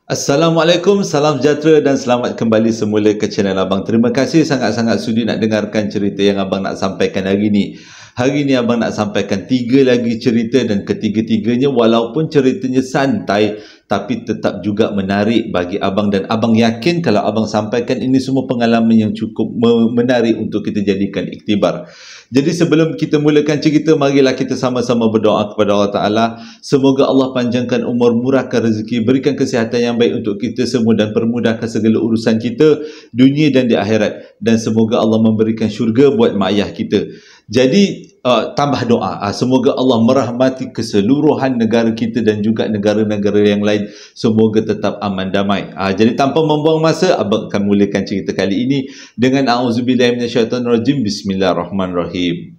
Assalamualaikum, salam sejahtera dan selamat kembali semula ke channel Abang. Terima kasih sangat-sangat sudi nak dengarkan cerita yang Abang nak sampaikan hari ini. Hari ini Abang nak sampaikan 3 lagi cerita dan ketiga-tiganya walaupun ceritanya santai tapi tetap juga menarik bagi Abang, dan Abang yakin kalau Abang sampaikan ini semua pengalaman yang cukup menarik untuk kita jadikan iktibar. Jadi sebelum kita mulakan cerita, marilah kita sama-sama berdoa kepada Allah Ta'ala. Semoga Allah panjangkan umur, murahkan rezeki, berikan kesihatan yang baik untuk kita semua dan permudahkan segala urusan kita dunia dan di akhirat. Dan semoga Allah memberikan syurga buat mak ayah kita. Jadi tambah doa, semoga Allah merahmati keseluruhan negara kita dan juga negara-negara yang lain. Semoga tetap aman damai. Jadi tanpa membuang masa, Abang akan mulakan cerita kali ini dengan A'udzubillahi minasyaitonirrajim. Bismillahirrahmanirrahim.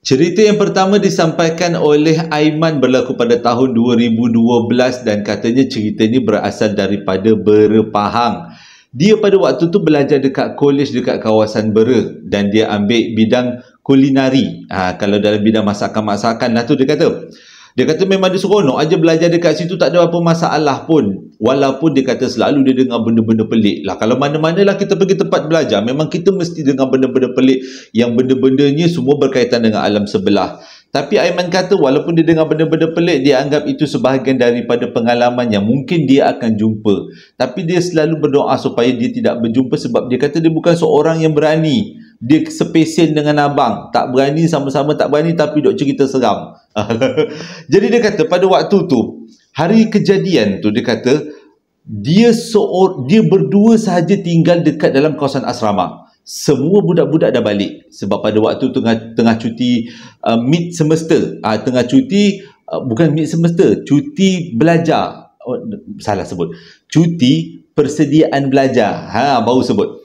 Cerita yang pertama disampaikan oleh Aiman, berlaku pada tahun 2012 dan katanya cerita ini berasal daripada Berpahang. Dia pada waktu tu belajar dekat kolej dekat kawasan Bera dan dia ambil bidang kulinari. Kalau dalam bidang masakan-masakan lah tu dia kata. Dia kata memang dia seronok aja belajar dekat situ, tak ada apa masalah pun. Walaupun dia kata selalu dia dengar benda-benda pelik. Lah kalau mana-mana lah kita pergi tempat belajar, memang kita mesti dengar benda-benda pelik yang benda-bendanya semua berkaitan dengan alam sebelah. Tapi Aiman kata walaupun dia dengar benda-benda pelik, dia anggap itu sebahagian daripada pengalaman yang mungkin dia akan jumpa. Tapi dia selalu berdoa supaya dia tidak berjumpa, sebab dia kata dia bukan seorang yang berani. Dia sepesen dengan abang, tak berani, sama-sama tak berani, tapi duk cerita seram. Jadi dia kata pada waktu tu, hari kejadian tu, dia kata dia berdua sahaja tinggal dekat dalam kawasan asrama. Semua budak-budak dah balik sebab pada waktu tengah cuti mid semester, tengah cuti bukan mid semester, cuti belajar. Salah sebut, cuti persediaan belajar. Baru sebut.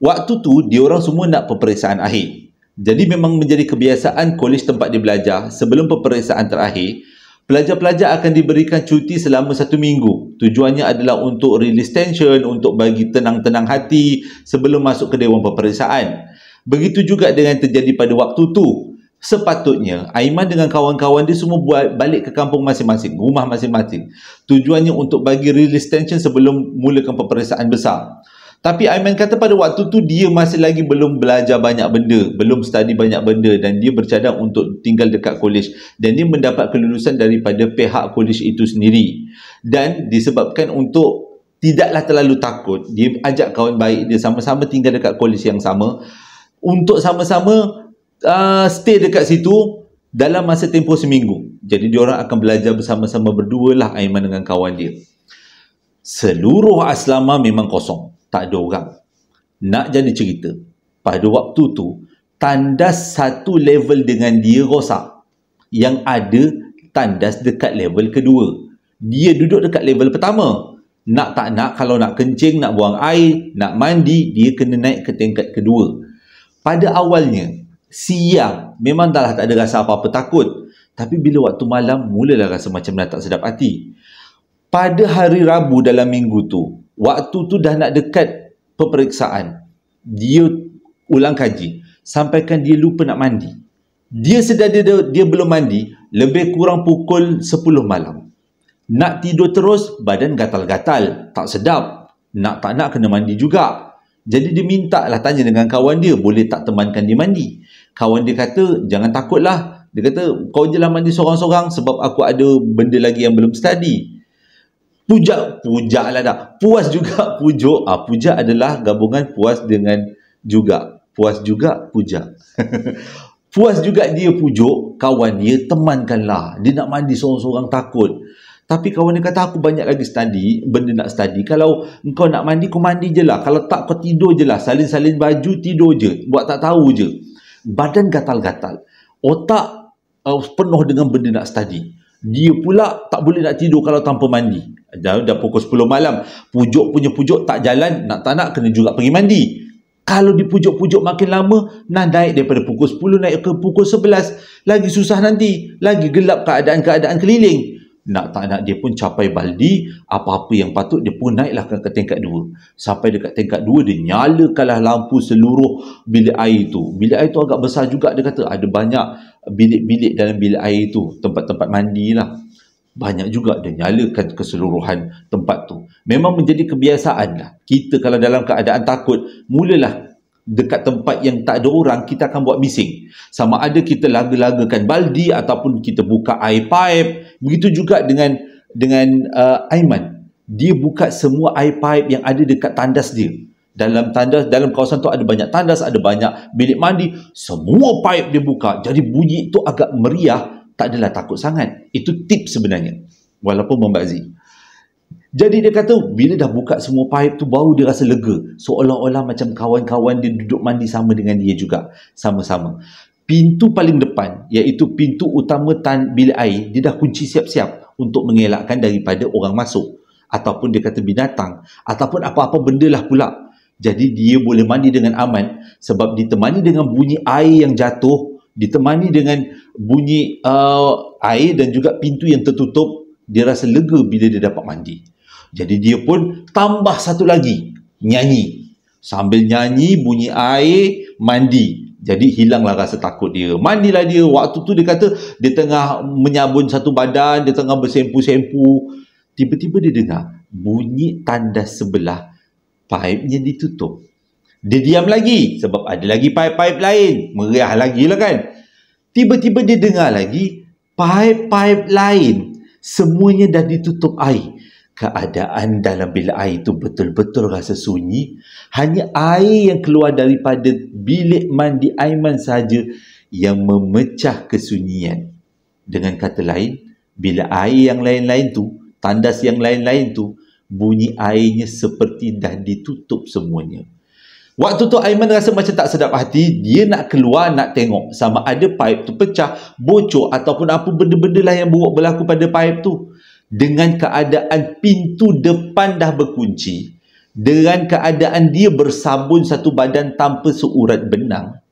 Waktu tu dia orang semua nak peperiksaan akhir. Jadi memang menjadi kebiasaan kolej tempat dia belajar, sebelum peperiksaan terakhir, pelajar-pelajar akan diberikan cuti selama 1 minggu. Tujuannya adalah untuk release tension, untuk bagi tenang-tenang hati sebelum masuk ke dewan peperiksaan. Begitu juga dengan terjadi pada waktu tu. Sepatutnya Aiman dengan kawan-kawan dia semua balik ke kampung masing-masing, rumah masing-masing. Tujuannya untuk bagi release tension sebelum mulakan peperiksaan besar. Tapi Aiman kata pada waktu tu dia masih lagi belum belajar banyak benda, belum study banyak benda, dan dia bercadang untuk tinggal dekat kolej, dan dia mendapat kelulusan daripada pihak kolej itu sendiri. Dan disebabkan untuk tidaklah terlalu takut, dia ajak kawan baik dia sama-sama tinggal dekat kolej yang sama untuk sama-sama stay dekat situ dalam masa tempoh seminggu. Jadi diorang akan belajar bersama-sama berdua lah, Aiman dengan kawan dia. Seluruh asrama memang kosong, tak ada orang. Nak jadi cerita, pada waktu tu tandas satu level dengan dia rosak. Yang ada tandas dekat level kedua. Dia duduk dekat level pertama. Nak tak nak, kalau nak kencing, nak buang air, nak mandi, dia kena naik ke tingkat kedua. Pada awalnya siang memang dah tak ada rasa apa-apa takut. Tapi bila waktu malam, mulalah rasa macam dah tak sedap hati. Pada hari Rabu dalam minggu tu, waktu tu dah nak dekat peperiksaan, dia ulang kaji, sampaikan dia lupa nak mandi. Dia sedar dia belum mandi, lebih kurang pukul 10 malam. Nak tidur terus, badan gatal-gatal, tak sedap. Nak tak nak kena mandi juga. Jadi dia minta lah, tanya dengan kawan dia, boleh tak temankan dia mandi. Kawan dia kata, jangan takutlah. Dia kata, kau je lah mandi sorang-sorang sebab aku ada benda lagi yang belum study. Puja lah dah. Puas juga pujuk. Puja adalah gabungan puas dengan juga. Puas juga puja. Puas juga dia pujuk kawan dia, temankanlah. Dia nak mandi seorang-seorang takut. Tapi kawan dia kata, aku banyak lagi study, benda nak study. Kalau kau nak mandi, kau mandi je lah. Kalau tak, kau tidur je lah. Salin-salin baju, tidur je. Buat tak tahu je. Badan gatal-gatal. Otak penuh dengan benda nak study. Dia pula tak boleh nak tidur kalau tanpa mandi. Dah pukul 10 malam. Pujuk punya pujuk tak jalan. Nak tak nak kena juga pergi mandi. Kalau dipujuk-pujuk makin lama, nak naik daripada pukul 10 naik ke pukul 11. Lagi susah nanti. Lagi gelap keadaan-keadaan keliling. Nak tak nak dia pun capai baldi, apa-apa yang patut dia pun naiklah ke tingkat 2. Sampai dekat tingkat 2 dia nyalakanlah lampu seluruh bilik air tu. Bilik air tu agak besar juga, dia kata ada banyak bilik-bilik dalam bilik air tu, tempat-tempat mandi lah. Banyak juga dia nyalakan keseluruhan tempat tu. Memang menjadi kebiasaan lah. Kita kalau dalam keadaan takut, mulalah dekat tempat yang tak ada orang, kita akan buat bising. Sama ada kita laga-lagakan baldi ataupun kita buka air pipe. Begitu juga dengan Aiman. Dia buka semua air pipe yang ada dekat tandas dia. Dalam kawasan tu ada banyak tandas, ada banyak bilik mandi. Semua pipe dia buka. Jadi bunyi tu agak meriah, tak adalah takut sangat. Itu tips sebenarnya. Walaupun membazir. Jadi dia kata bila dah buka semua pipe tu baru dia rasa lega. Seolah-olah macam kawan-kawan dia duduk mandi sama dengan dia juga. Sama-sama. Pintu paling depan, iaitu pintu utama bilik air, dia dah kunci siap-siap untuk mengelakkan daripada orang masuk. Ataupun dia kata binatang. Ataupun apa-apa benda lah pula. Jadi dia boleh mandi dengan aman. Sebab ditemani dengan bunyi air yang jatuh. Ditemani dengan bunyi air dan juga pintu yang tertutup. Dia rasa lega bila dia dapat mandi. Jadi dia pun tambah satu lagi, nyanyi. Sambil nyanyi, bunyi air, mandi. Jadi hilanglah rasa takut dia. Mandilah dia. Waktu tu dia kata, dia tengah menyabun satu badan, dia tengah bersempu-sempu. Tiba-tiba dia dengar bunyi tandas sebelah, paipnya ditutup. Dia diam lagi, sebab ada lagi paip-paip lain. Meriah lagi lah kan. Tiba-tiba dia dengar lagi, paip-paip lain. Semuanya dah ditutup air. Keadaan dalam bilik air itu betul-betul rasa sunyi. Hanya air yang keluar daripada bilik mandi Aiman saja yang memecah kesunyian. Dengan kata lain, bilik air yang lain-lain tu, tandas yang lain-lain tu, bunyi airnya seperti dah ditutup semuanya. Waktu tu Aiman rasa macam tak sedap hati. Dia nak keluar, nak tengok sama ada pipe tu pecah, bocor ataupun apa benda-benda lah yang buruk berlaku pada pipe tu. Dengan keadaan pintu depan dah berkunci, dengan keadaan dia bersabun satu badan tanpa seurat benang,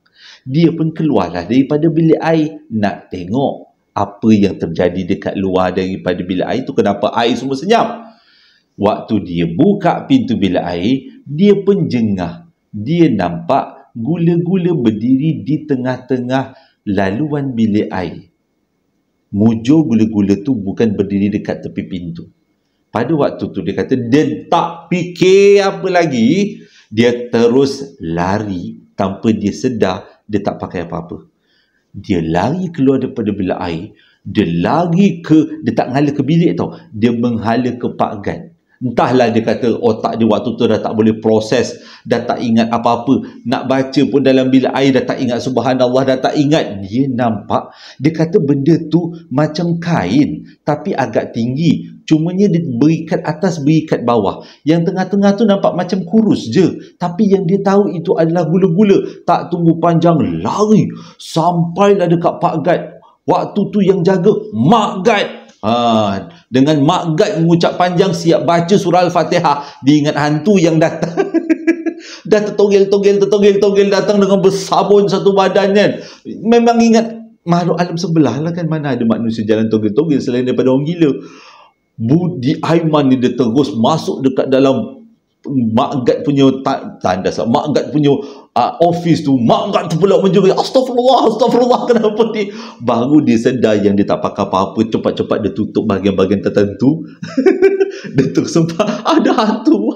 dia pun keluarlah daripada bilik air nak tengok apa yang terjadi dekat luar daripada bilik air tu. Kenapa air semua senyap? Waktu dia buka pintu bilik air, dia pun jengah. Dia nampak gula-gula berdiri di tengah-tengah laluan bilik air. Mujur gula-gula tu bukan berdiri dekat tepi pintu. Pada waktu tu dia kata dia tak fikir apa lagi. Dia terus lari tanpa dia sedar dia tak pakai apa-apa. Dia lari keluar daripada bilik air. Dia tak menghala ke bilik tau. Dia menghala ke Pak Gan. Entahlah dia kata otak dia waktu tu dah tak boleh proses, dah tak ingat apa-apa. Nak baca pun dalam bilik air dah tak ingat, subhanallah, dah tak ingat. Dia nampak, dia kata benda tu macam kain tapi agak tinggi. Cumanya dia berikat atas, berikat bawah. Yang tengah-tengah tu nampak macam kurus je. Tapi yang dia tahu itu adalah gula-gula. Tak tunggu panjang, lari. Sampailah dekat Pak Gad. Waktu tu yang jaga Mak Gad. Dengan Mak Gad mengucap panjang siap baca surah Al-Fatihah, dia ingat hantu yang datang. Dah tertogel-togel datang dengan bersabun satu badan kan. Memang ingat makhluk alam sebelah lah kan. Mana ada manusia jalan togel-togel selain daripada orang gila. Budi Aiman ni dia terus masuk dekat dalam Mak Gad punya tandas, Mak Gad punya office tu. Mak Gad tu pula menjerit, Astagfirullah, kenapa ni? Baru dia sedar yang dia tak pakai apa-apa. Cepat-cepat dia tutup bahagian-bahagian tertentu. Dia tersempat, ada hantu,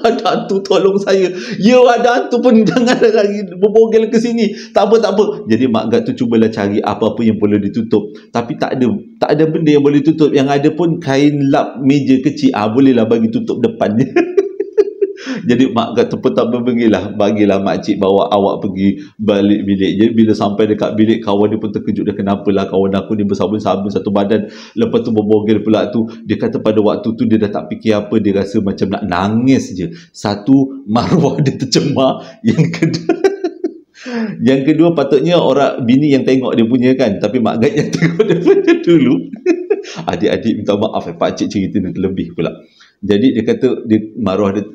tolong saya. Ya, ada hantu pun, jangan lagi berbogel ke sini. Tak apa. Jadi Mak Gad tu cubalah cari apa-apa yang boleh ditutup. Tapi tak ada benda yang boleh tutup. Yang ada pun kain lap meja kecil. Bolehlah bagi tutup depannya. Jadi Mak Gad tu pun tak berbengilah, bagilah makcik bawa awak pergi balik bilik. Jadi bila sampai dekat bilik, kawan dia pun terkejut. Dia, kenapalah kawan aku ni bersabun-sabun satu badan, lepas tu berbogel pula tu. Dia kata pada waktu tu dia dah tak fikir apa. Dia rasa macam nak nangis je. Satu, maruah dia tercemar. Yang kedua patutnya orang bini yang tengok dia punya kan, tapi Mak Gad yang tengok dia punya dulu. Adik-adik minta maaf, pakcik cerita ni terlebih pula. Jadi dia kata maruah dia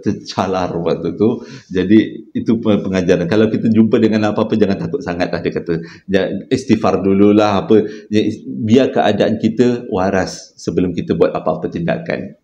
tercalar waktu tu. Jadi itu pengajaran. Kalau kita jumpa dengan apa-apa jangan takut sangat lah, dia kata. Istighfar dululah apa. Biar keadaan kita waras sebelum kita buat apa-apa tindakan.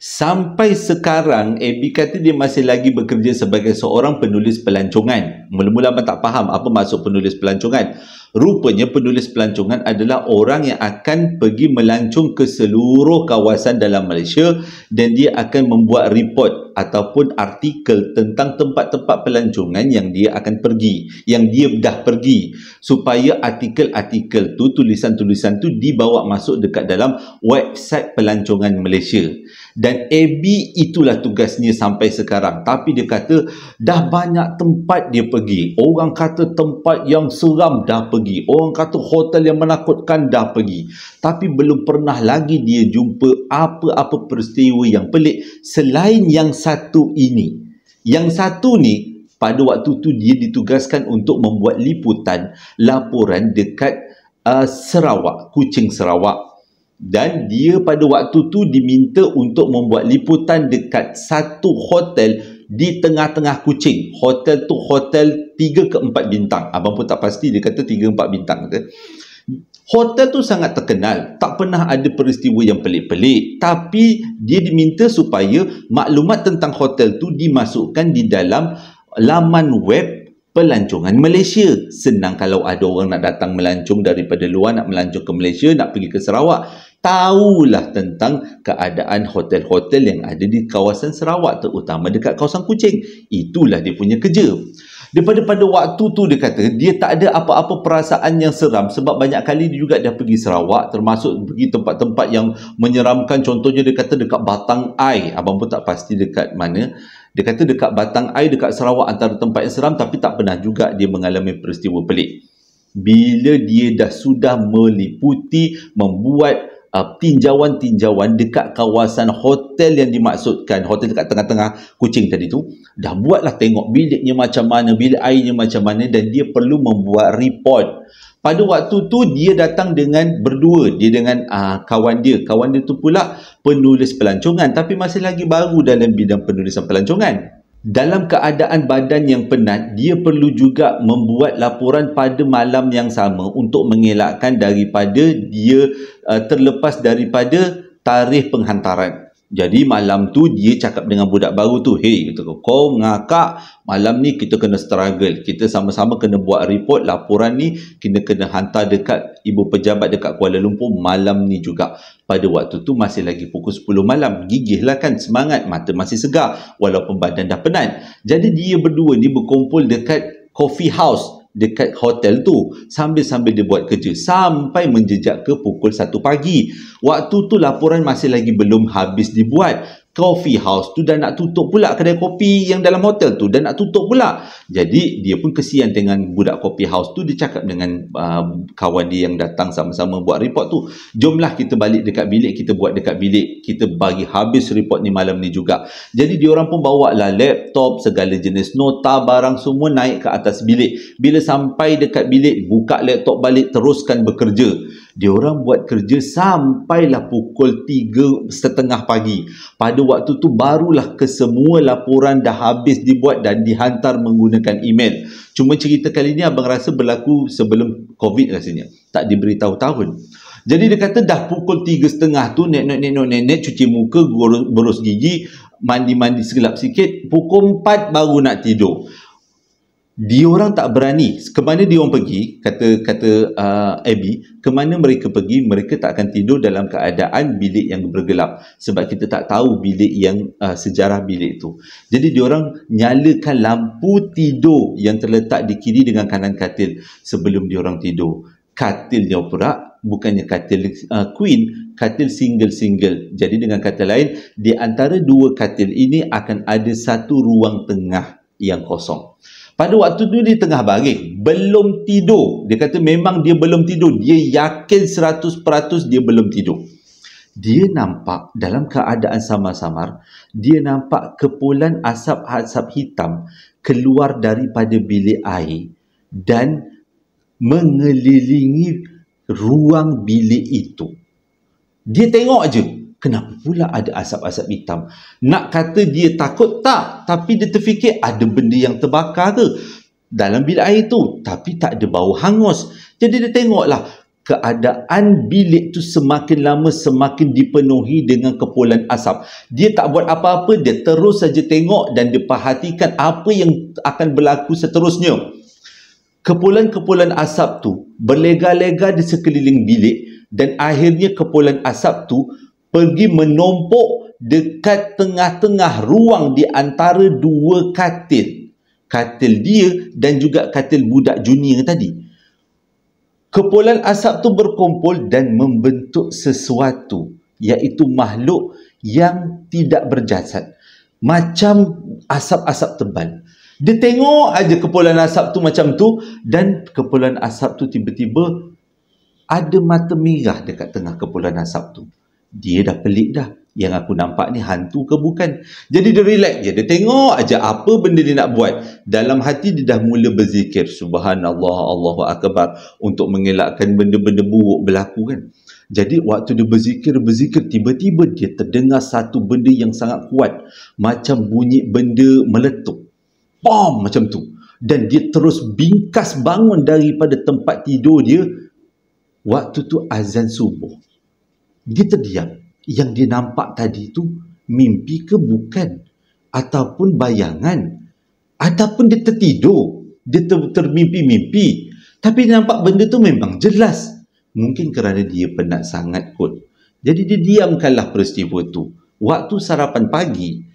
Sampai sekarang, Abby kata dia masih lagi bekerja sebagai seorang penulis pelancongan. Mula-mula abang tak faham apa maksud penulis pelancongan. Rupanya penulis pelancongan adalah orang yang akan pergi melancong ke seluruh kawasan dalam Malaysia dan dia akan membuat report ataupun artikel tentang tempat-tempat pelancongan yang dia akan pergi, yang dia dah pergi, supaya artikel-artikel tu, tulisan-tulisan tu dibawa masuk dekat dalam website pelancongan Malaysia. Dan Abby itulah tugasnya sampai sekarang. Tapi dia kata dah banyak tempat dia pergi. Orang kata tempat yang seram dah pergi. Orang kata hotel yang menakutkan dah pergi. Tapi belum pernah lagi dia jumpa apa-apa peristiwa yang pelik selain yang satu ini. Yang satu ni, pada waktu tu dia ditugaskan untuk membuat liputan laporan dekat Sarawak, Kuching, Sarawak. Dan dia pada waktu tu diminta untuk membuat liputan dekat satu hotel di tengah-tengah Kuching. Hotel tu hotel 3 ke 4 bintang. Abang pun tak pasti, dia kata 3 4 bintang. Hotel tu sangat terkenal. Tak pernah ada peristiwa yang pelik-pelik. Tapi dia diminta supaya maklumat tentang hotel tu dimasukkan di dalam laman web pelancongan Malaysia. Senang kalau ada orang nak datang melancong daripada luar, nak melancong ke Malaysia, nak pergi ke Sarawak, tahulah tentang keadaan hotel-hotel yang ada di kawasan Sarawak, terutama dekat kawasan Kuching. Itulah dia punya kerja. Daripada pada waktu tu dia kata dia tak ada apa-apa perasaan yang seram sebab banyak kali dia juga dah pergi Sarawak, termasuk pergi tempat-tempat yang menyeramkan. Contohnya dia kata dekat Batang Ai. Abang pun tak pasti dekat mana. Dia kata dekat Batang Ai, dekat Sarawak, antara tempat yang seram, tapi tak pernah juga dia mengalami peristiwa pelik. Bila dia dah sudah meliputi, membuat tinjauan-tinjauan dekat kawasan hotel yang dimaksudkan, hotel dekat tengah-tengah Kuching tadi tu, dah buatlah tengok biliknya macam mana, bilik airnya macam mana, dan dia perlu membuat report. Pada waktu tu dia datang dengan berdua, dia dengan kawan dia tu pula penulis pelancongan, tapi masih lagi baru dalam bidang penulisan pelancongan. Dalam keadaan badan yang penat, dia perlu juga membuat laporan pada malam yang sama untuk mengelakkan daripada dia terlepas daripada tarikh penghantaran. Jadi malam tu dia cakap dengan budak baru tu, "Hey," kata, "kau ngakak, malam ni kita kena struggle. Kita sama-sama kena buat report, laporan ni kita kena hantar dekat ibu pejabat dekat Kuala Lumpur malam ni juga." Pada waktu tu masih lagi pukul 10 malam. Gigihlah kan, semangat, mata masih segar walaupun badan dah penat. Jadi dia berdua ni berkumpul dekat coffee house dekat hotel tu sambil-sambil dia buat kerja sampai menjejak ke pukul 1 pagi. Waktu tu laporan masih lagi belum habis dibuat. Coffee house tu dah nak tutup pula, kedai kopi yang dalam hotel tu dah nak tutup pula. Jadi dia pun kesian dengan budak coffee house tu. Dia cakap dengan kawan dia yang datang sama-sama buat report tu, "Jomlah kita balik dekat bilik, kita buat dekat bilik, kita bagi habis report ni malam ni juga." Jadi diorang pun bawa lah laptop, segala jenis nota, barang semua naik ke atas bilik. Bila sampai dekat bilik, buka laptop balik, teruskan bekerja. Diorang buat kerja sampailah pukul 3:30 pagi. Pada waktu tu barulah kesemua laporan dah habis dibuat dan dihantar menggunakan email. Cuma cerita kali ni abang rasa berlaku sebelum COVID rasanya. Tak diberitahu tahun. Jadi dia kata dah pukul 3:30 tu nek cuci muka, berus gigi, mandi-mandi segelap sikit, pukul 4 baru nak tidur. Diorang tak berani. Kemana diorang pergi, kata Abby, kemana mereka pergi, mereka tak akan tidur dalam keadaan bilik yang bergelap. Sebab kita tak tahu bilik yang sejarah bilik itu. Jadi diorang nyalakan lampu tidur yang terletak di kiri dengan kanan katil sebelum diorang tidur. Katilnya pula bukannya katil queen, katil single-single. Jadi dengan kata lain, di antara dua katil ini akan ada satu ruang tengah yang kosong. Pada waktu tu dia tengah baring, belum tidur. Dia kata memang dia belum tidur. Dia yakin 100% dia belum tidur. Dia nampak dalam keadaan samar-samar, dia nampak kepulan asap-asap hitam keluar daripada bilik air dan mengelilingi ruang bilik itu. Dia tengok aje, kenapa pula ada asap-asap hitam? Nak kata dia takut tak, tapi dia terfikir ada benda yang terbakar ke dalam bilik air tu, tapi tak ada bau hangus. Jadi dia tengoklah keadaan bilik tu semakin lama semakin dipenuhi dengan kepulan asap. Dia tak buat apa-apa, dia terus saja tengok dan dia perhatikan apa yang akan berlaku seterusnya. Kepulan-kepulan asap tu berlega-lega di sekeliling bilik dan akhirnya kepulan asap tu pergi menumpuk dekat tengah-tengah ruang di antara dua katil. Katil dia dan juga katil budak junior tadi. Kepulan asap tu berkumpul dan membentuk sesuatu, iaitu makhluk yang tidak berjasad. Macam asap-asap tebal. Dia tengok aja kepulan asap tu macam tu, dan kepulan asap tu tiba-tiba ada mata merah dekat tengah kepulan asap tu. Dia dah pelik dah. Yang aku nampak ni hantu ke bukan? Jadi dia relax je. Dia tengok aja apa benda dia nak buat. Dalam hati dia dah mula berzikir. Subhanallah, Allahu Akbar. Untuk mengelakkan benda-benda buruk berlaku kan. Jadi waktu dia berzikir, tiba-tiba dia terdengar satu benda yang sangat kuat. Macam bunyi benda meletup. Bom! Macam tu. Dan dia terus bingkas bangun daripada tempat tidur dia. Waktu tu azan subuh. Dia terdiam. Yang dia nampak tadi tu mimpi ke bukan? Ataupun bayangan? Ataupun dia tertidur? Dia termimpi-mimpi? Tapi dia nampak benda tu memang jelas. Mungkin kerana dia penat sangat kot. Jadi dia diamkanlah peristiwa tu. Waktu sarapan pagi,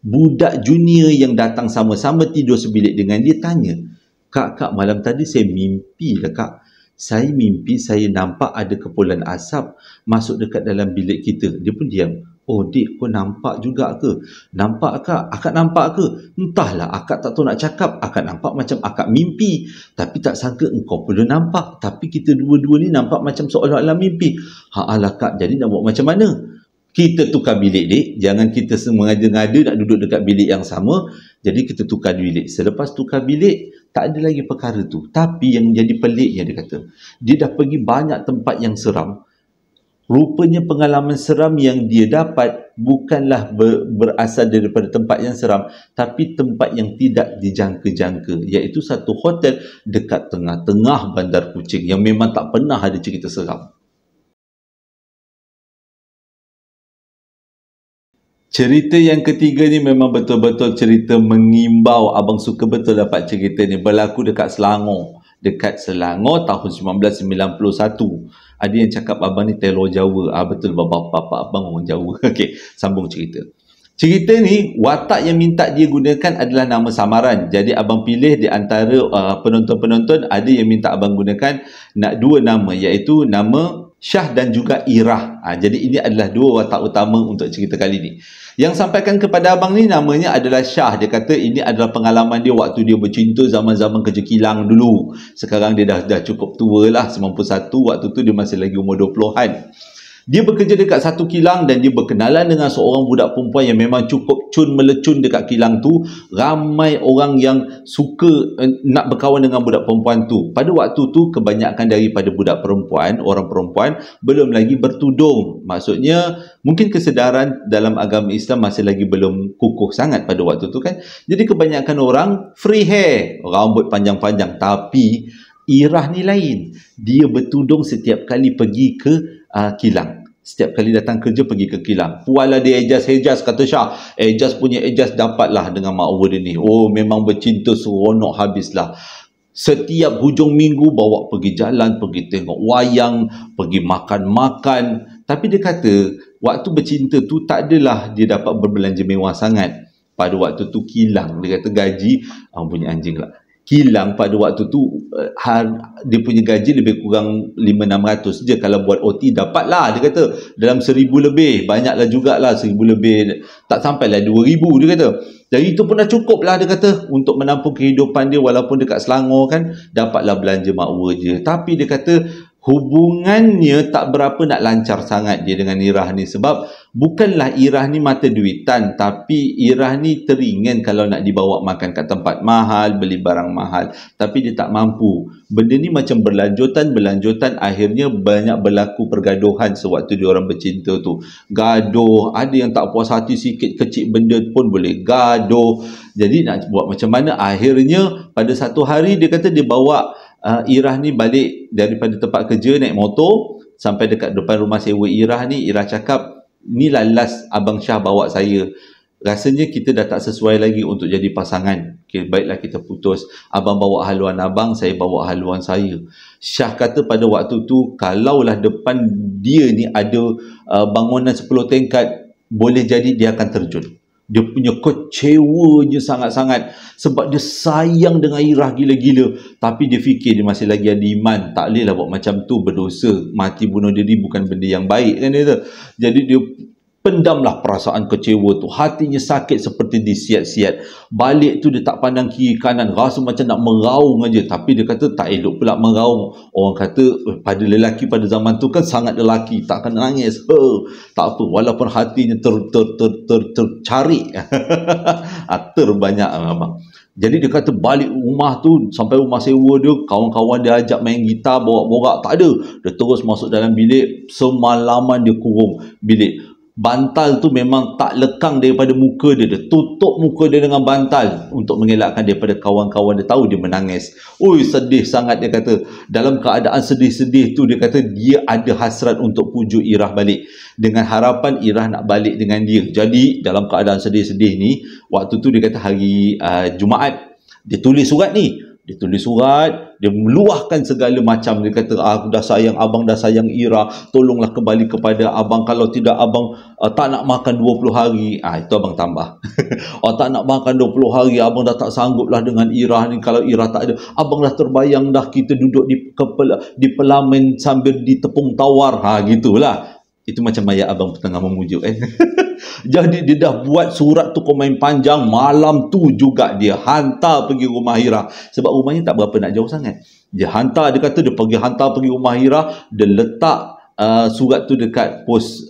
budak junior yang datang sama-sama tidur sebilik dengan dia tanya, Kak, malam tadi saya mimpi lah kak. Saya mimpi saya nampak ada kepulan asap masuk dekat dalam bilik kita. Dia pun diam. Oh dik, kau nampak juga ke? Nampak kak? Akak nampak ke? Entahlah, akak tak tahu nak cakap. Akak nampak macam akak mimpi. Tapi tak sangka engkau pun nampak. Tapi kita dua-dua ni nampak macam seolah-olah mimpi. Ha'alah kak, jadi nak buat macam mana? Kita tukar bilik dik. Jangan kita mengada-ngada nak duduk dekat bilik yang sama. Jadi kita tukar bilik. Selepas tukar bilik, tak ada lagi perkara tu. Tapi yang jadi peliknya dia kata, dia dah pergi banyak tempat yang seram. Rupanya pengalaman seram yang dia dapat bukanlah berasal daripada tempat yang seram, tapi tempat yang tidak dijangka-jangka, iaitu satu hotel dekat tengah-tengah Bandar Kuching yang memang tak pernah ada cerita seram. Cerita yang ketiga ni memang betul-betul cerita mengimbau. Abang suka betul dapat cerita ni. Berlaku dekat Selangor. Dekat Selangor tahun 1991. Ada yang cakap abang ni teror Jawa. Betul, bapak abang orang Jawa. Okey, sambung cerita. Cerita ni, watak yang minta dia gunakan adalah nama samaran. Jadi abang pilih di antara penonton-penonton, ada yang minta abang gunakan dua nama, iaitu nama Syah dan juga Irah. Jadi ini adalah dua watak utama untuk cerita kali ni. Yang sampaikan kepada abang ni namanya adalah Syah. Dia kata ini adalah pengalaman dia waktu dia bercinta zaman-zaman kerja kilang dulu. Sekarang dia dah cukup tua lah, 91. Waktu tu dia masih lagi umur 20-an. Dia bekerja dekat satu kilang dan dia berkenalan dengan seorang budak perempuan yang memang cukup cun melecun dekat kilang tu. Ramai orang yang suka nak berkawan dengan budak perempuan tu. Pada waktu tu kebanyakan daripada budak perempuan, orang perempuan belum lagi bertudung. Maksudnya mungkin kesedaran dalam agama Islam masih lagi belum kukuh sangat pada waktu tu kan. Jadi kebanyakan orang free hair, rambut panjang-panjang. Tapi Irah ni lain. Dia bertudung setiap kali pergi ke kilang. Setiap kali datang kerja pergi ke kilang. Pualah dia ejas-ejas, kata Syah. Ejas punya ejas dapatlah dengan makwa dia ni. Oh memang bercinta seronok habislah. Setiap hujung minggu bawa pergi jalan, pergi tengok wayang, pergi makan-makan. Tapi dia kata waktu bercinta tu tak adalah dia dapat berbelanja mewah sangat. Pada waktu tu kilang, dia kata gaji, punya anjing lah. Kilang pada waktu tu dia punya gaji lebih kurang 500-600 je. Kalau buat OT dapatlah, dia kata dalam 1000 lebih. Banyaklah jugalah 1000 lebih. Tak sampailah 2000 dia kata. Dan itu pun dah cukup lah dia kata untuk menampung kehidupan dia. Walaupun dekat Selangor kan dapatlah belanja makwa je. Tapi dia kata hubungannya tak berapa nak lancar sangat dia dengan Irah ni. Sebab Bukanlah Irah ni mata duitan, tapi Irah ni teringin kalau nak dibawa makan kat tempat mahal, beli barang mahal, tapi dia tak mampu. Benda ni macam berlanjutan, akhirnya banyak berlaku pergaduhan sewaktu diorang bercinta tu. Gaduh, ada yang tak puas hati sikit kecil benda pun boleh gaduh. Jadi nak buat macam mana? Akhirnya pada satu hari dia kata dia bawa Irah ni balik daripada tempat kerja naik motor sampai dekat depan rumah sewa Irah ni. Irah cakap, "Inilah last Abang Syah bawa saya. Rasanya kita dah tak sesuai lagi untuk jadi pasangan. Okay, baiklah kita putus. Abang bawa haluan abang, saya bawa haluan saya." Syah kata pada waktu tu, kalaulah depan dia ni ada bangunan 10 tingkat, boleh jadi dia akan terjun. Dia punya kecewanya sangat-sangat sebab dia sayang dengan Irah gila-gila. Tapi dia fikir dia masih lagi ada iman. Tak boleh lah buat macam tu, berdosa. Mati bunuh diri bukan benda yang baik kan dia tu. Jadi dia pendamlah perasaan kecewa tu. Hatinya sakit seperti disiat-siat. Balik tu dia tak pandang kiri kanan. Rasa macam nak meraung aja. Tapi dia kata tak elok pula meraung. Orang kata pada lelaki pada zaman tu kan sangat lelaki. Takkan nangis. Tak apa. Walaupun hatinya tercari. Terbanyak abang. Jadi dia kata balik rumah tu, sampai rumah sewa dia, kawan-kawan dia ajak main gitar, borak-borak. Tak ada. Dia terus masuk dalam bilik. Semalaman dia kurung bilik. Bantal tu memang tak lekang daripada muka dia. Dia tutup muka dia dengan bantal untuk mengelakkan daripada kawan-kawan dia tahu dia menangis. Ui, sedih sangat dia kata. Dalam keadaan sedih-sedih tu, dia kata dia ada hasrat untuk pujuk Irah balik. Dengan harapan Irah nak balik dengan dia. Jadi dalam keadaan sedih-sedih ni, waktu tu dia kata hari Jumaat, dia tulis surat ni. Dia tulis surat, dia meluahkan segala macam. Dia kata, aku dah sayang abang, dah sayang Irah, tolonglah kembali kepada abang. Kalau tidak abang tak nak makan 20 hari. Itu abang tambah. Tak nak makan 20 hari, abang dah tak sanggup lah dengan Irah ni. Kalau Irah tak ada, abang dah terbayang dah kita duduk di pelamin sambil ditepung tawar. Gitulah. Itu macam ayat abang tengah memujuk kan. Jadi dia dah buat surat tu komen panjang. Malam tu juga dia hantar pergi rumah Irah. Sebab rumahnya tak berapa nak jauh sangat. Dia hantar, dia kata dia pergi hantar pergi rumah Irah. Dia letak surat tu dekat pos,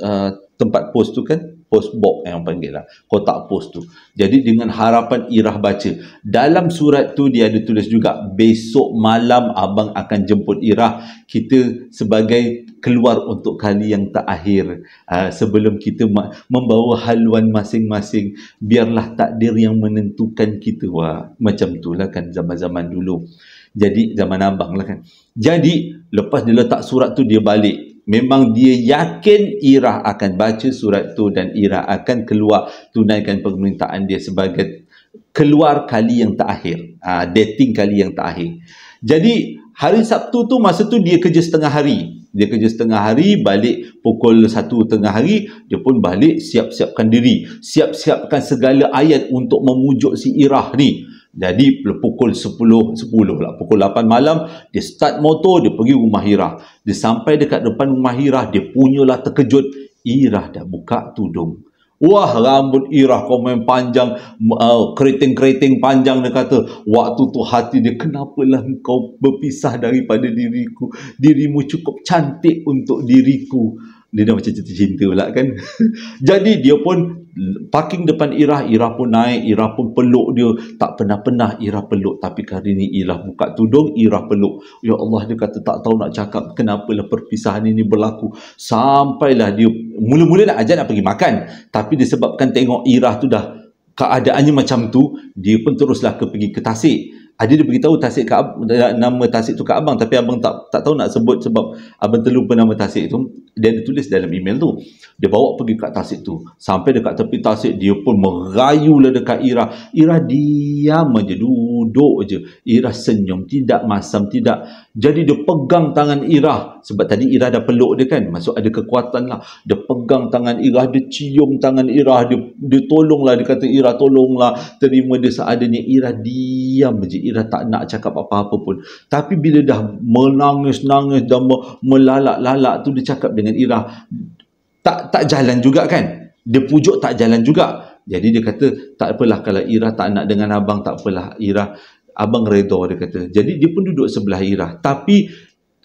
tempat pos tu kan, post box yang panggil lah, kotak pos tu. Jadi dengan harapan Irah baca. Dalam surat tu dia ada tulis juga, besok malam abang akan jemput Irah. Kita sebagai keluar untuk kali yang terakhir, sebelum kita membawa haluan masing-masing. Biarlah takdir yang menentukan kita. Wah, macam tu lah kan zaman-zaman dulu. Jadi zaman abang lah kan. Jadi lepas dia letak surat tu, dia balik. Memang dia yakin Irah akan baca surat tu dan Irah akan keluar tunaikan permintaan dia sebagai keluar kali yang terakhir, dating kali yang terakhir. Jadi hari Sabtu tu, masa tu dia kerja setengah hari. Dia kerja setengah hari, balik pukul 1 tengah hari. Dia pun balik, siap-siapkan diri, siap-siapkan segala ayat untuk memujuk si Irah ni. Jadi pukul 10 lah, pukul 8 malam, dia start motor, dia pergi rumah Irah. Dia sampai dekat depan rumah Irah, dia punyalah terkejut. Irah dah buka tudung. Wah, rambut Irah komen panjang, keriting-keriting panjang. Dia kata, waktu tu hati dia, kenapalah engkau berpisah daripada diriku? Dirimu cukup cantik untuk diriku. Dia dah macam jatuh cinta pula kan. Jadi dia pun parking depan Irah. Irah pun naik, Irah pun peluk dia. Tak pernah-pernah Irah peluk, tapi kali ni Irah buka tudung, Irah peluk. Ya Allah, dia kata tak tahu nak cakap kenapalah perpisahan ini berlaku. Sampailah dia mula-mula nak ajak nak pergi makan, tapi disebabkan tengok Irah tu dah keadaannya macam tu, dia pun teruslah pergi ke Tasik. Dia beritahu Tasik ke nama Tasik tu ke abang, tapi abang tak tahu nak sebut sebab abang terlupa nama Tasik tu. Dia ada tulis dalam email tu. Dia bawa pergi kat Tasik tu. Sampai dekat tepi Tasik, dia pun merayulah dekat Irah. Irah diam aja, duduk aja. Irah senyum, tidak masam, tidak. Jadi dia pegang tangan Irah. Sebab tadi Irah dah peluk dia kan. Maksud ada kekuatan lah. Dia pegang tangan Irah, dia cium tangan Irah. Dia tolonglah, dia kata Irah tolonglah, terima dia seadanya. Irah diam aja. Irah tak nak cakap apa-apa pun. Tapi bila dah menangis-nangis dan melalak-lalak tu, dia cakap dengan Irah, tak jalan juga kan. Dia pujuk tak jalan juga. Jadi dia kata, tak apalah kalau Irah tak nak dengan abang, tak apalah Irah, abang redha, dia kata. Jadi dia pun duduk sebelah Irah. Tapi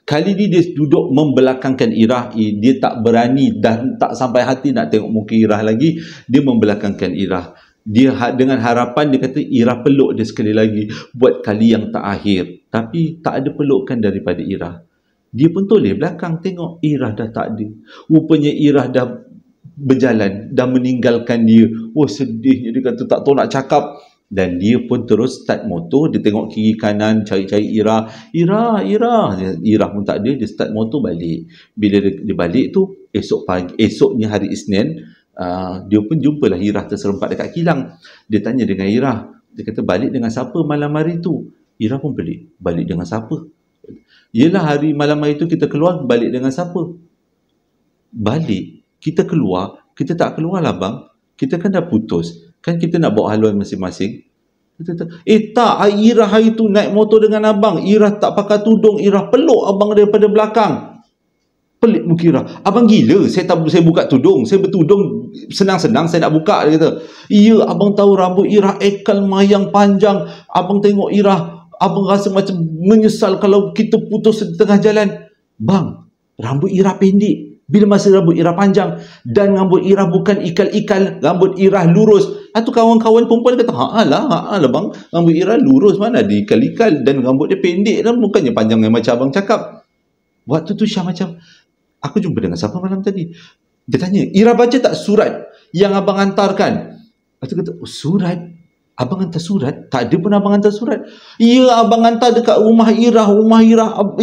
Kali ni dia duduk membelakangkan Irah. Dia tak berani dan tak sampai hati nak tengok muka Irah lagi. Dia membelakangkan Irah. Dia dengan harapan dia kata Irah peluk dia sekali lagi buat kali yang terakhir. Tapi tak ada pelukan daripada Irah. Dia pun toleh belakang tengok Irah dah tak ada. Rupanya Irah dah berjalan, dah meninggalkan dia. Oh, sedihnya, dia kata tak tahu nak cakap. Dan dia pun terus start motor. Dia tengok kiri kanan, cari-cari Irah. Irah pun tak ada. Dia start motor balik. Bila dia balik tu, esoknya hari Isnin, dia pun jumpalah Irah terserempak dekat kilang. Dia tanya dengan Irah. Dia kata, balik dengan siapa malam hari tu? Irah pun pelik. Balik dengan siapa? Yelah, hari malam hari tu kita keluar, balik dengan siapa? Balik, kita keluar, kita tak keluar lah bang. Kita kan dah putus. Kan kita nak bawa haluan masing-masing. Tak, Irah hari tu naik motor dengan abang. Irah tak pakai tudung. Irah peluk abang daripada belakang. Pelik muka Irah. Abang gila, saya buka tudung. Saya bertudung, senang-senang saya nak buka. Dia kata, iya, abang tahu rambut Irah ekal mayang panjang. Abang tengok Irah, abang rasa macam menyesal kalau kita putus di tengah jalan. Bang, rambut Irah pendek. Bila masa rambut Irah panjang dan rambut Irah bukan ikal-ikal, rambut Irah lurus. Tu kawan-kawan perempuan kata, ha'alah bang, rambut Irah lurus, mana ada ikal-ikal, dan rambut dia pendek dan bukannya panjang yang macam abang cakap. Waktu tu Syah macam, aku jumpa dengan siapa malam tadi? Dia tanya, Irah baca tak surat yang abang hantarkan? Aku kata, oh, surat? Abang hantar surat? Tak ada pun abang hantar surat. Ya, abang hantar dekat rumah Irah.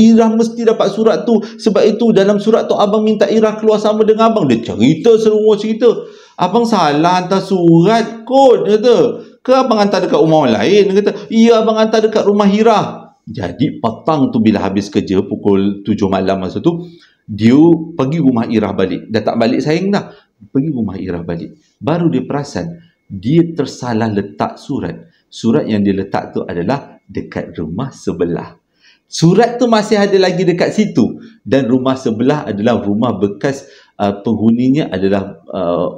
Irah mesti dapat surat tu. Sebab itu dalam surat tu abang minta Irah keluar sama dengan abang. Dia cerita semua cerita. Abang salah hantar surat kot, dia kata. Ke abang hantar dekat rumah orang lain? Dia kata, iya, abang hantar dekat rumah Irah. Jadi petang tu bila habis kerja pukul 7 malam masa tu, dia pergi rumah Irah balik. Dah tak balik sayang dah. Pergi rumah Irah balik. Baru dia perasan dia tersalah letak surat. Surat yang dia letak tu adalah dekat rumah sebelah. Surat tu masih ada lagi dekat situ. Dan rumah sebelah adalah rumah bekas, penghuninya adalah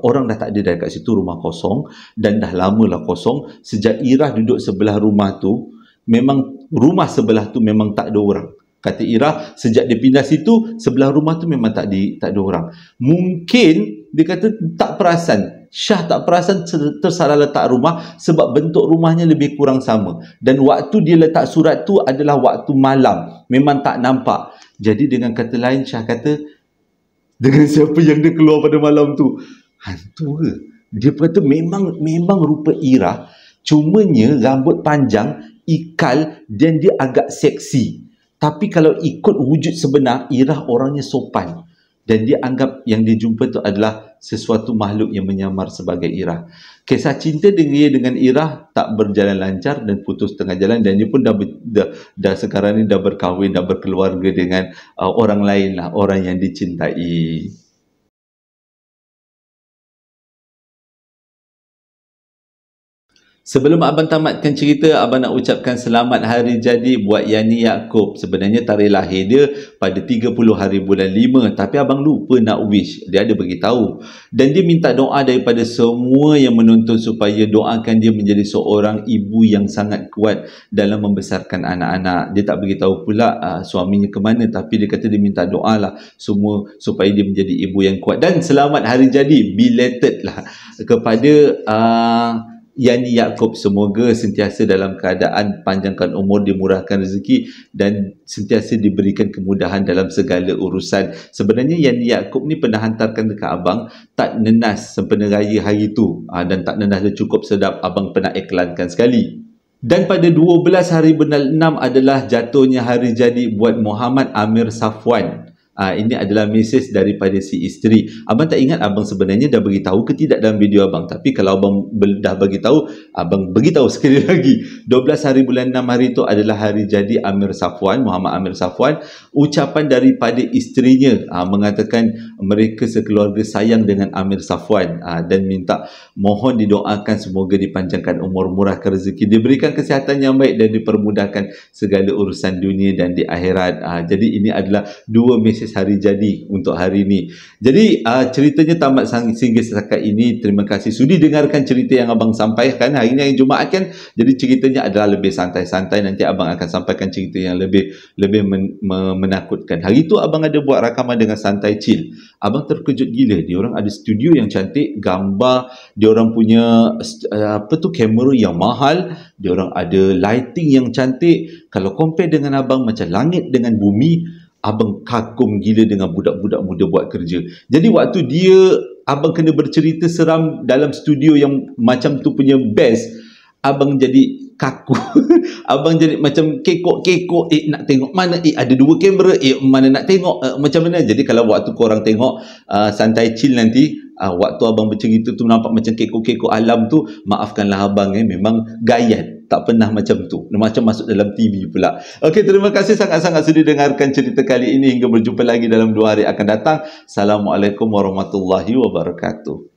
orang dah tak ada dekat situ, rumah kosong. Dan dah lamalah kosong. Sejak Irah duduk sebelah rumah tu, memang rumah sebelah tu memang tak ada orang. Kata Irah, sejak dia pindah situ, sebelah rumah tu memang tak ada orang. Mungkin dia kata tak perasan. Syah tak perasan tersalah letak rumah sebab bentuk rumahnya lebih kurang sama. Dan waktu dia letak surat tu adalah waktu malam. Memang tak nampak. Jadi dengan kata lain, Syah kata, dengan siapa yang dia keluar pada malam tu? Hantu ke? Dia kata memang rupa Irah. Cumanya rambut panjang, ikal, dan dia agak seksi. Tapi kalau ikut wujud sebenar, Irah orangnya sopan. Dan dia anggap yang dia jumpa tu adalah sesuatu makhluk yang menyamar sebagai Irah. Kisah cinta dia dengan Irah tak berjalan lancar dan putus tengah jalan. Dan dia pun dah sekarang ni dah berkahwin, dah berkeluarga dengan orang lain lah, orang yang dicintai. Sebelum abang tamatkan cerita, abang nak ucapkan selamat hari jadi buat Yani Yaakob. Sebenarnya tarikh lahir dia pada 30 hari bulan 5, tapi abang lupa nak wish. Dia ada beritahu. Dan dia minta doa daripada semua yang menonton supaya doakan dia menjadi seorang ibu yang sangat kuat dalam membesarkan anak-anak. Dia tak beritahu pula suaminya ke mana, tapi dia kata dia minta doa lah semua supaya dia menjadi ibu yang kuat. Dan selamat hari jadi belated lah kepada Yani Yaakob. Semoga sentiasa dalam keadaan panjangkan umur, dimurahkan rezeki dan sentiasa diberikan kemudahan dalam segala urusan. Sebenarnya Yani Yaakob ni pernah hantarkan dekat abang tak nenas sempena raya hari tu, dan tak nenas dia cukup sedap. Abang pernah iklankan sekali. Dan pada 12 hari bulan 6 adalah jatuhnya hari jadi buat Muhammad Amir Safwan. Ini adalah mesej daripada si isteri. Abang tak ingat abang sebenarnya dah beritahu ke tidak dalam video abang. Tapi kalau abang dah beritahu, abang beritahu sekali lagi. 12 hari bulan 6 hari itu adalah hari jadi Amir Safwan, Muhammad Amir Safwan. Ucapan daripada isterinya mengatakan mereka sekeluarga sayang dengan Amir Safwan, dan minta mohon didoakan semoga dipanjangkan umur, murahkan rezeki, diberikan kesihatan yang baik dan dipermudahkan segala urusan dunia dan di akhirat. Jadi ini adalah dua mesej proses hari jadi untuk hari ini. Jadi ceritanya tamat sehingga setakat ini. Terima kasih sudi dengarkan cerita yang abang sampaikan. Hari ini hari Jumaat kan, jadi ceritanya adalah lebih santai-santai. Nanti abang akan sampaikan cerita yang lebih menakutkan. Hari itu abang ada buat rakaman dengan santai chill. Abang terkejut gila. Dia orang ada studio yang cantik, gambar, dia orang punya kamera yang mahal, dia orang ada lighting yang cantik. Kalau compare dengan abang macam langit dengan bumi, abang kagum gila dengan budak-budak muda buat kerja. Jadi waktu abang kena bercerita seram dalam studio yang macam tu punya best, abang jadi kaku. Abang jadi macam kekok-kekok, nak tengok mana, ada dua kamera, mana nak tengok, macam mana. Jadi kalau waktu korang tengok santai chill nanti, waktu abang bercerita tu nampak macam kekok-kekok alam tu, maafkanlah abang, memang gayat, tak pernah macam tu, macam masuk dalam TV pula. Okey, terima kasih sangat-sangat sudi dengarkan cerita kali ini. Hingga berjumpa lagi dalam 2 hari akan datang. Assalamualaikum warahmatullahi wabarakatuh.